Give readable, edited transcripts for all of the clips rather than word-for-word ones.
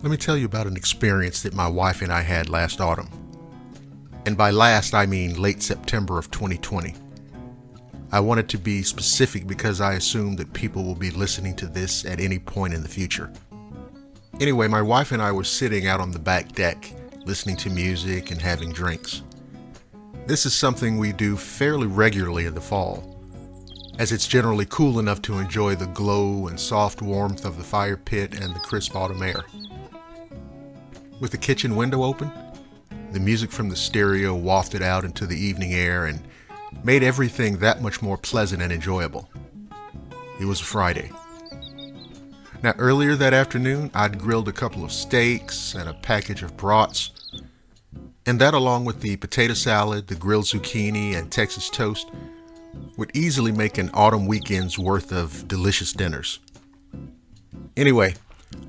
Let me tell you about an experience that my wife and I had last autumn. And by last, I mean late September of 2020. I wanted to be specific because I assume that people will be listening to this at any point in the future. Anyway, my wife and I were sitting out on the back deck, listening to music and having drinks. This is something we do fairly regularly in the fall, as it's generally cool enough to enjoy the glow and soft warmth of the fire pit and the crisp autumn air. With the kitchen window open, the music from the stereo wafted out into the evening air and made everything that much more pleasant and enjoyable. It was a Friday. Now, earlier that afternoon, I'd grilled a couple of steaks and a package of brats, and that, along with the potato salad, the grilled zucchini, and Texas toast, would easily make an autumn weekend's worth of delicious dinners. Anyway,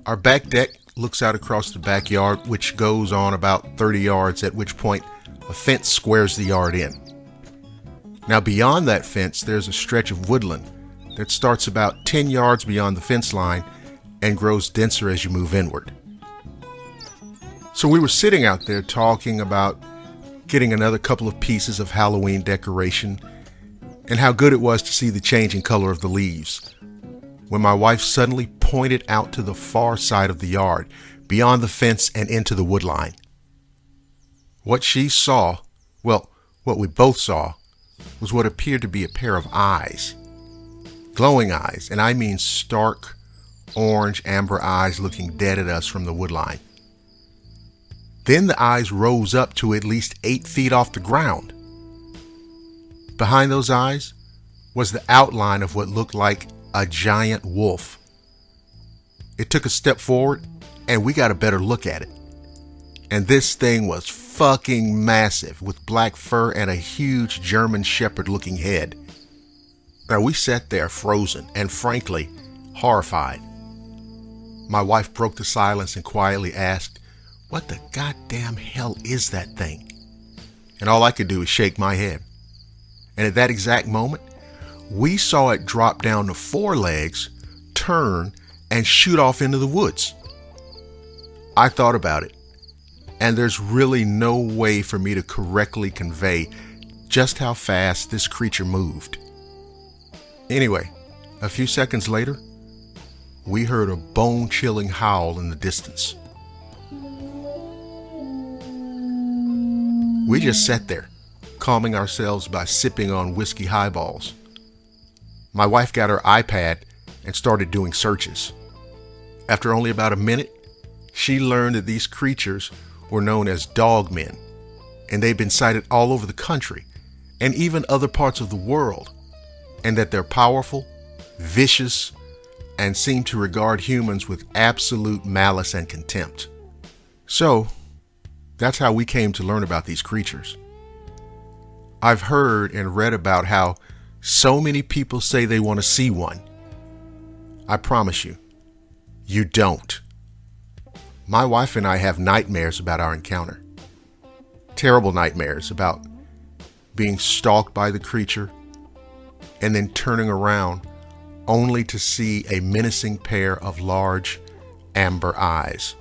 our back deck looks out across the backyard, which goes on about 30 yards, at which point a fence squares the yard in. Now, beyond that fence, there's a stretch of woodland that starts about 10 yards beyond the fence line and grows denser as you move inward. So we were sitting out there talking about getting another couple of pieces of Halloween decoration and how good it was to see the changing color of the leaves, when my wife suddenly pointed out to the far side of the yard, beyond the fence and into the wood line. What she saw, well, what we both saw, was what appeared to be a pair of eyes. Glowing eyes, and I mean stark, orange, amber eyes looking dead at us from the wood line. Then the eyes rose up to at least 8 feet off the ground. Behind those eyes was the outline of what looked like a giant wolf. It took a step forward and we got a better look at it. And this thing was fucking massive, with black fur and a huge German shepherd looking head. Now, we sat there frozen and frankly horrified. My wife broke the silence and quietly asked, "What the goddamn hell is that thing?" And all I could do was shake my head. And at that exact moment, we saw it drop down to 4 legs, turn, and shoot off into the woods. I thought about it, and there's really no way for me to correctly convey just how fast this creature moved. Anyway, a few seconds later, we heard a bone-chilling howl in the distance. We just sat there, calming ourselves by sipping on whiskey highballs. My wife got her iPad and started doing searches. After only about a minute, she learned that these creatures were known as dogmen, and they've been sighted all over the country and even other parts of the world, and that they're powerful, vicious, and seem to regard humans with absolute malice and contempt. So, that's how we came to learn about these creatures. I've heard and read about how so many people say they want to see one. I promise you, you don't. My wife and I have nightmares about our encounter. Terrible nightmares about being stalked by the creature and then turning around only to see a menacing pair of large amber eyes.